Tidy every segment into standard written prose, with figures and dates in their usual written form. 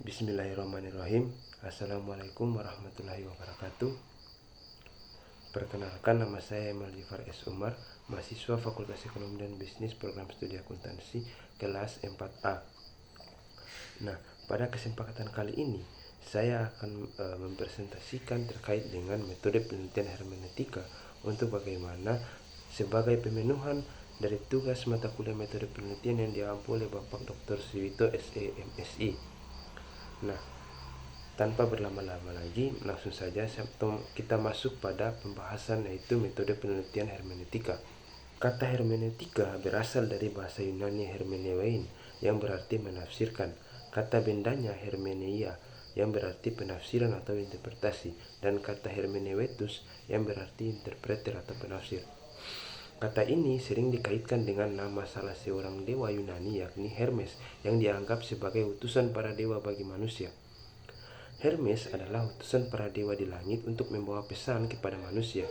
Bismillahirrahmanirrahim. Assalamualaikum warahmatullahi wabarakatuh. Perkenalkan, nama saya Malifar S. Umar, mahasiswa Fakultas Ekonomi dan Bisnis Program Studi Akuntansi kelas 4A. Nah, pada kesempatan kali ini saya akan mempresentasikan terkait dengan metode penelitian hermeneutika untuk bagaimana sebagai pemenuhan dari tugas mata kuliah metode penelitian yang diampu oleh Bapak Dr. Suwito SE MSI. Nah, tanpa berlama-lama lagi, langsung saja kita masuk pada pembahasan, yaitu metode penelitian hermeneutika. Kata hermeneutika berasal dari bahasa Yunani hermeneuein yang berarti menafsirkan. Kata bendanya hermeneia yang berarti penafsiran atau interpretasi, dan kata hermeneutus yang berarti interpreter atau penafsir. Kata ini sering dikaitkan dengan nama salah seorang dewa Yunani, yakni Hermes, yang dianggap sebagai utusan para dewa bagi manusia. Hermes adalah utusan para dewa di langit untuk membawa pesan kepada manusia.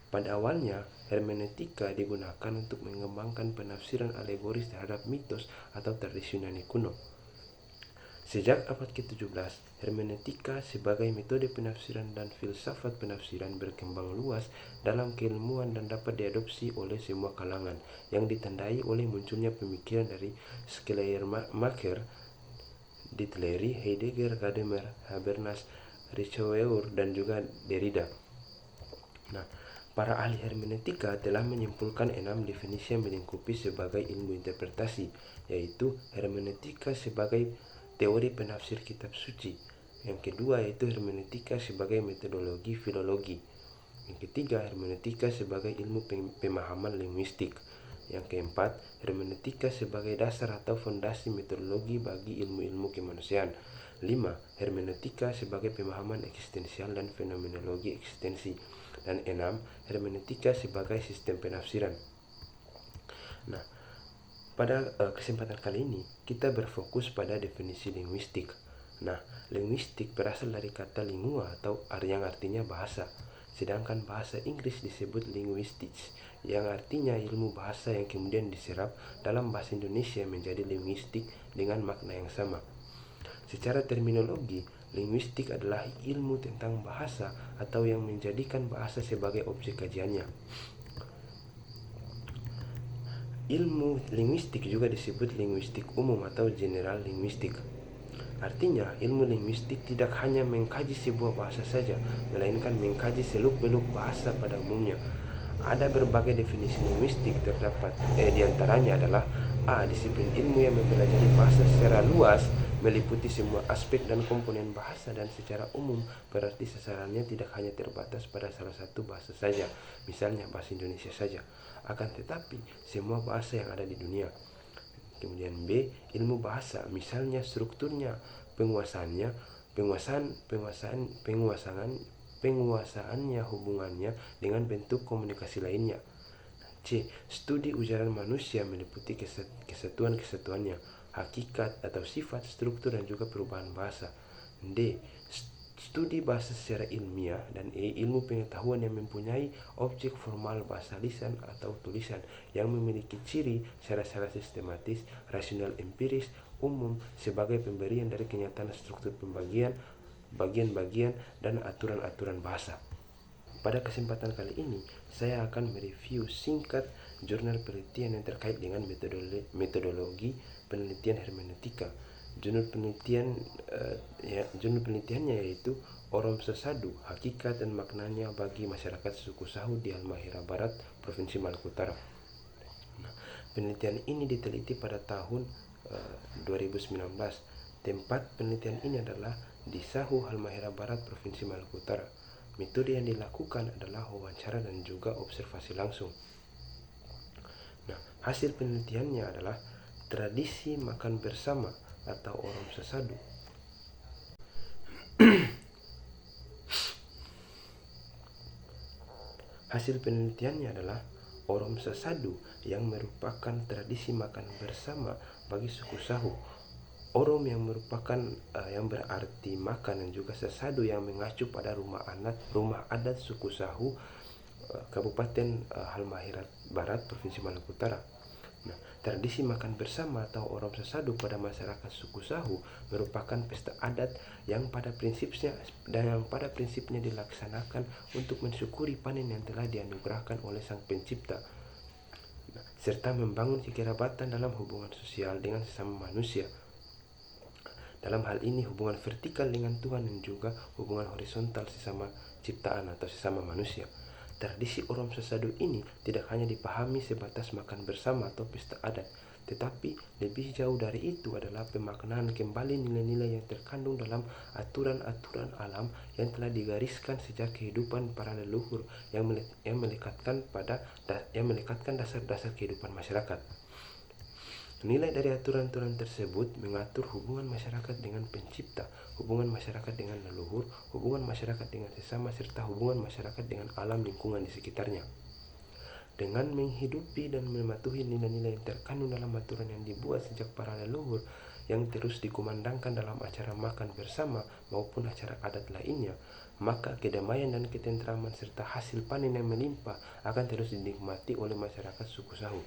Pada awalnya, hermeneutika digunakan untuk mengembangkan penafsiran alegoris terhadap mitos atau tradisi Yunani kuno. Sejak abad ke-17, hermeneutika sebagai metode penafsiran dan filsafat penafsiran berkembang luas dalam keilmuan dan dapat diadopsi oleh semua kalangan, yang ditandai oleh munculnya pemikiran dari Schleiermacher, Dithleri, Heidegger, Gadamer, Habermas, Richauer, dan juga Derrida. Nah, para ahli hermeneutika telah menyimpulkan 6 definisi yang melingkupi sebagai ilmu interpretasi, yaitu hermeneutika sebagai teori penafsir kitab suci. Yang kedua yaitu hermeneutika sebagai metodologi filologi. Yang ketiga, hermeneutika sebagai ilmu pemahaman linguistik. Yang keempat, hermeneutika sebagai dasar atau fondasi metodologi bagi ilmu-ilmu kemanusiaan. 5. Hermeneutika sebagai pemahaman eksistensial dan fenomenologi eksistensi. Dan 6. Hermeneutika sebagai sistem penafsiran. Nah, pada kesempatan kali ini kita berfokus pada definisi linguistik. Nah, linguistik berasal dari kata lingua atau yang artinya bahasa, sedangkan bahasa Inggris disebut linguistics, yang artinya ilmu bahasa yang kemudian diserap dalam bahasa Indonesia menjadi linguistik dengan makna yang sama. Secara terminologi, linguistik adalah ilmu tentang bahasa atau yang menjadikan bahasa sebagai objek kajiannya. Ilmu linguistik juga disebut linguistik umum atau general linguistik. Artinya, ilmu linguistik tidak hanya mengkaji sebuah bahasa saja, melainkan mengkaji seluk-beluk bahasa pada umumnya. Ada berbagai definisi linguistik terdapat. Di antaranya adalah A. Disiplin ilmu yang mempelajari bahasa secara luas, meliputi semua aspek dan komponen bahasa, dan secara umum berarti sasarannya tidak hanya terbatas pada salah satu bahasa saja, misalnya bahasa Indonesia saja, akan tetapi semua bahasa yang ada di dunia. Kemudian B. Ilmu bahasa, misalnya strukturnya, penguasaannya, hubungannya dengan bentuk komunikasi lainnya. C. Studi ujaran manusia, meliputi kesatuannya, hakikat atau sifat, struktur, dan juga perubahan bahasa. D. Studi bahasa secara ilmiah. Dan E. Ilmu pengetahuan yang mempunyai objek formal bahasa lisan atau tulisan, yang memiliki ciri secara sistematis, rasional, empiris, umum, sebagai pemberian dari kenyataan struktur pembagian, bagian-bagian, dan aturan-aturan bahasa. Pada kesempatan kali ini, saya akan mereview singkat jurnal penelitian yang terkait dengan metodologi penelitian hermeneutika. Jurnal penelitiannya yaitu Orom Sesadu, Hakikat dan Maknanya bagi Masyarakat Suku Sahu di Halmahera Barat, Provinsi Maluku Utara. Nah, penelitian ini diteliti pada tahun 2019. Tempat penelitian ini adalah di Sahu, Halmahera Barat, Provinsi Maluku Utara. Metode yang dilakukan adalah wawancara dan juga observasi langsung. Nah, hasil penelitiannya adalah tradisi makan bersama atau Orom Sesadu. Hasil penelitiannya adalah Orom Sesadu yang merupakan tradisi makan bersama bagi suku Sahu. Orom yang merupakan yang berarti makan, dan juga sesadu yang mengacu pada rumah adat suku Sahu, Kabupaten Halmahera Barat, Provinsi Maluku Utara. Nah, tradisi makan bersama atau Orom Sasadu pada masyarakat suku Sahu merupakan pesta adat yang pada prinsipnya dilaksanakan untuk mensyukuri panen yang telah dianugerahkan oleh Sang Pencipta, serta membangun kekerabatan dalam hubungan sosial dengan sesama manusia. Dalam hal ini hubungan vertikal dengan Tuhan dan juga hubungan horizontal sesama ciptaan atau sesama manusia. Tradisi Orom Sasadu ini tidak hanya dipahami sebatas makan bersama atau pesta adat, tetapi lebih jauh dari itu adalah pemaknaan kembali nilai-nilai yang terkandung dalam aturan-aturan alam yang telah digariskan sejak kehidupan para leluhur yang melekatkan dasar-dasar kehidupan masyarakat. Nilai dari aturan-aturan tersebut mengatur hubungan masyarakat dengan pencipta, hubungan masyarakat dengan leluhur, hubungan masyarakat dengan sesama, serta hubungan masyarakat dengan alam lingkungan di sekitarnya. Dengan menghidupi dan mematuhi nilai-nilai yang terkandung dalam aturan yang dibuat sejak para leluhur yang terus dikumandangkan dalam acara makan bersama maupun acara adat lainnya, maka kedamaian dan ketentraman serta hasil panen yang melimpah akan terus dinikmati oleh masyarakat suku Sahu.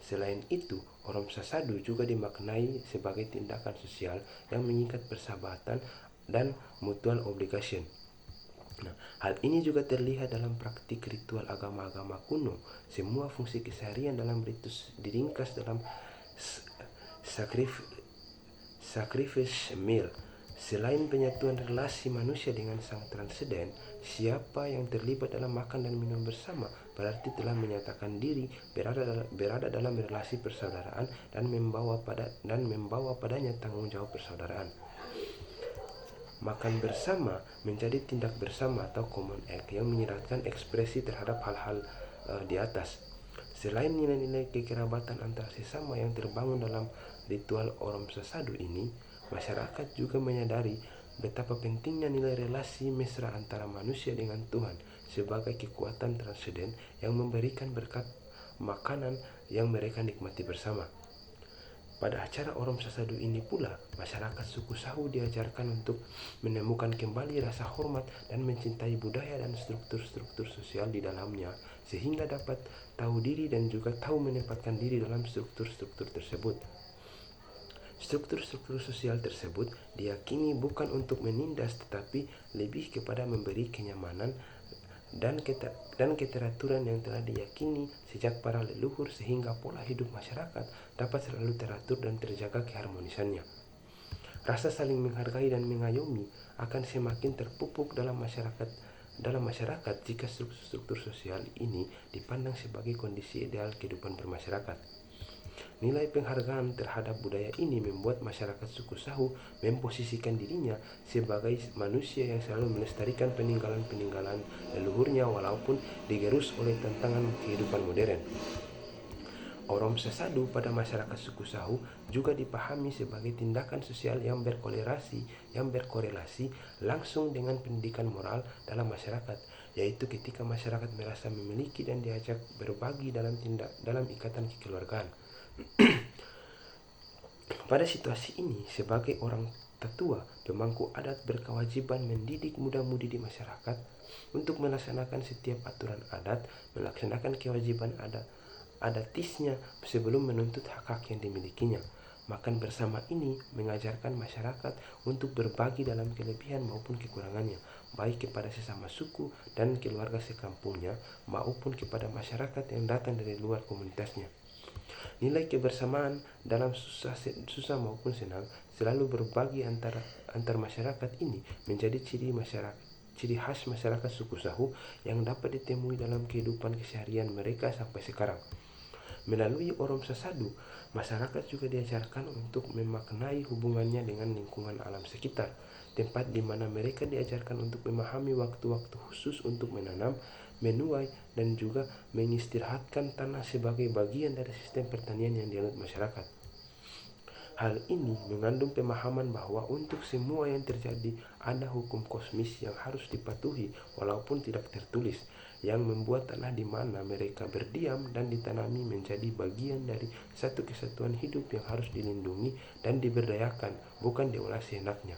Selain itu, Orom Sasadu juga dimaknai sebagai tindakan sosial yang mengikat persahabatan dan mutual obligation. Nah, hal ini juga terlihat dalam praktik ritual agama-agama kuno. Semua fungsi keseharian dalam ritus diringkas dalam sacrifice meal. Selain penyatuan relasi manusia dengan Sang Transenden, siapa yang terlibat dalam makan dan minum bersama berarti telah menyatakan diri berada dalam relasi persaudaraan dan membawa padanya tanggung jawab persaudaraan. Makan bersama menjadi tindak bersama atau common act yang menyiratkan ekspresi terhadap hal-hal di atas. Selain nilai-nilai kekerabatan antara sesama yang terbangun dalam ritual Orom Sasadu ini, masyarakat juga menyadari betapa pentingnya nilai relasi mesra antara manusia dengan Tuhan sebagai kekuatan transenden yang memberikan berkat makanan yang mereka nikmati bersama. Pada acara Orom Sasadu ini pula, masyarakat suku Sahu diajarkan untuk menemukan kembali rasa hormat dan mencintai budaya dan struktur-struktur sosial di dalamnya, sehingga dapat tahu diri dan juga tahu menempatkan diri dalam struktur-struktur tersebut. Struktur-struktur sosial tersebut diyakini bukan untuk menindas tetapi lebih kepada memberi kenyamanan dan keteraturan yang telah diyakini sejak para leluhur sehingga pola hidup masyarakat dapat selalu teratur dan terjaga keharmonisannya. Rasa saling menghargai dan mengayomi akan semakin terpupuk dalam masyarakat jika struktur sosial ini dipandang sebagai kondisi ideal kehidupan bermasyarakat. Nilai penghargaan terhadap budaya ini membuat masyarakat suku Sahu memposisikan dirinya sebagai manusia yang selalu melestarikan peninggalan-peninggalan leluhurnya walaupun digerus oleh tantangan kehidupan modern. Orom Sasadu pada masyarakat suku Sahu juga dipahami sebagai tindakan sosial yang berkorelasi langsung dengan pendidikan moral dalam masyarakat, yaitu ketika masyarakat merasa memiliki dan diajak berbagi dalam ikatan kekeluargaan. Pada situasi ini, sebagai orang tetua, pemangku adat berkewajiban mendidik muda-mudi di masyarakat untuk melaksanakan setiap aturan adat, melaksanakan kewajiban adatisnya sebelum menuntut hak-hak yang dimilikinya. Makan bersama ini mengajarkan masyarakat untuk berbagi dalam kelebihan maupun kekurangannya, baik kepada sesama suku dan keluarga sekampungnya maupun kepada masyarakat yang datang dari luar komunitasnya. Nilai kebersamaan dalam susah maupun senang selalu berbagi antar masyarakat ini menjadi ciri khas masyarakat suku Sahu yang dapat ditemui dalam kehidupan keseharian mereka sampai sekarang. Melalui Orom Sasadu, masyarakat juga diajarkan untuk memaknai hubungannya dengan lingkungan alam sekitar, tempat di mana mereka diajarkan untuk memahami waktu-waktu khusus untuk menanam, menuai, dan juga mengistirahatkan tanah sebagai bagian dari sistem pertanian yang dianut masyarakat. Hal ini mengandung pemahaman bahwa untuk semua yang terjadi ada hukum kosmis yang harus dipatuhi walaupun tidak tertulis, yang membuat tanah di mana mereka berdiam dan ditanami menjadi bagian dari satu kesatuan hidup yang harus dilindungi dan diberdayakan, bukan diolah seenaknya.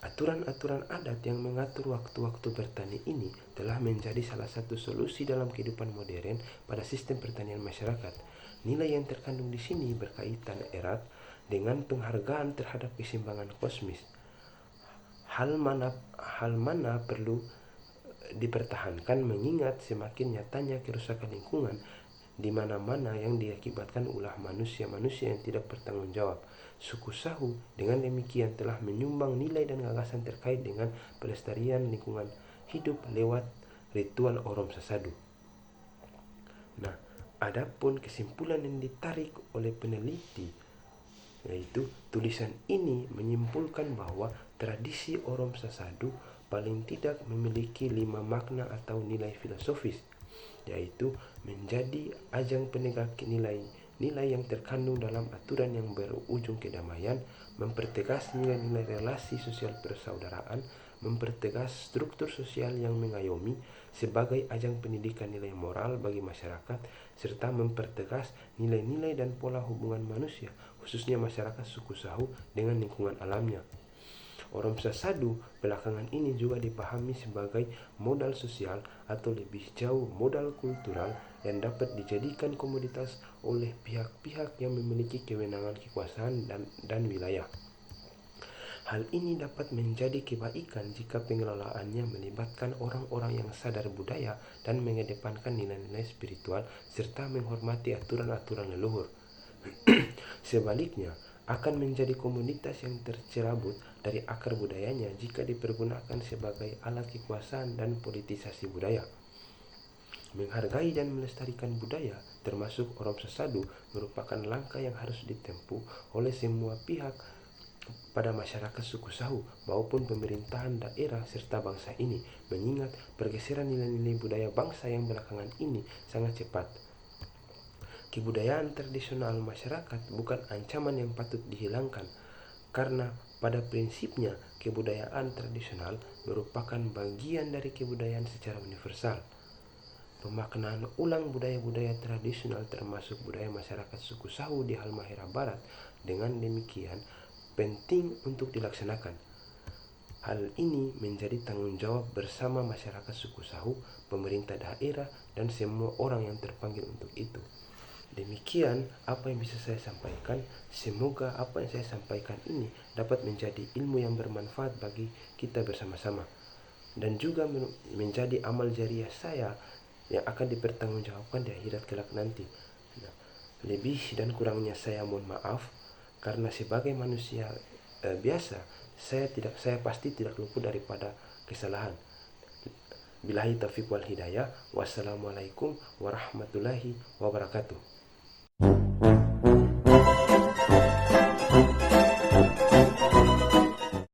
Aturan-aturan adat yang mengatur waktu-waktu bertani ini telah menjadi salah satu solusi dalam kehidupan modern pada sistem pertanian masyarakat. Nilai yang terkandung di sini berkaitan erat dengan penghargaan terhadap keseimbangan kosmis. Hal mana perlu dipertahankan mengingat semakin nyatanya kerusakan lingkungan di mana-mana yang diakibatkan ulah manusia-manusia yang tidak bertanggung jawab. Suku Sahu dengan demikian telah menyumbang nilai dan gagasan terkait dengan pelestarian lingkungan hidup lewat ritual Orom Sasadu. Nah, adapun kesimpulan yang ditarik oleh peneliti, yaitu tulisan ini menyimpulkan bahwa tradisi Orom Sasadu paling tidak memiliki 5 makna atau nilai filosofis, yaitu menjadi ajang penegak nilai yang terkandung dalam aturan yang berujung kedamaian, mempertegas nilai-nilai relasi sosial persaudaraan, mempertegas struktur sosial yang mengayomi sebagai ajang pendidikan nilai moral bagi masyarakat, serta mempertegas nilai-nilai dan pola hubungan manusia, khususnya masyarakat suku Sahu dengan lingkungan alamnya. Orom Sasadu belakangan ini juga dipahami sebagai modal sosial atau lebih jauh modal kultural yang dapat dijadikan komoditas oleh pihak-pihak yang memiliki kewenangan kekuasaan dan wilayah. Hal ini dapat menjadi kebaikan jika pengelolaannya melibatkan orang-orang yang sadar budaya dan mengedepankan nilai-nilai spiritual serta menghormati aturan-aturan leluhur. Sebaliknya, akan menjadi komunitas yang tercerabut dari akar budayanya jika dipergunakan sebagai alat kekuasaan dan politisasi budaya. Menghargai dan melestarikan budaya, termasuk Orom Sasadu, merupakan langkah yang harus ditempuh oleh semua pihak pada masyarakat suku Sahu maupun pemerintahan daerah serta bangsa ini, mengingat pergeseran nilai-nilai budaya bangsa yang belakangan ini sangat cepat. Kebudayaan tradisional masyarakat bukan ancaman yang patut dihilangkan, karena pada prinsipnya kebudayaan tradisional merupakan bagian dari kebudayaan secara universal. Pemaknaan ulang budaya-budaya tradisional termasuk budaya masyarakat suku Sahu di Halmahera Barat dengan demikian penting untuk dilaksanakan. Hal ini menjadi tanggung jawab bersama masyarakat suku Sahu, pemerintah daerah, dan semua orang yang terpanggil untuk itu. Demikian apa yang bisa saya sampaikan. Semoga apa yang saya sampaikan ini dapat menjadi ilmu yang bermanfaat bagi kita bersama-sama, dan juga menjadi amal jariah saya yang akan dipertanggungjawabkan di akhirat kelak nanti. Nah, lebih dan kurangnya saya mohon maaf, karena sebagai manusia biasa saya pasti tidak luput daripada kesalahan. Billahi taufiq wal hidayah. Wassalamualaikum warahmatullahi wabarakatuh.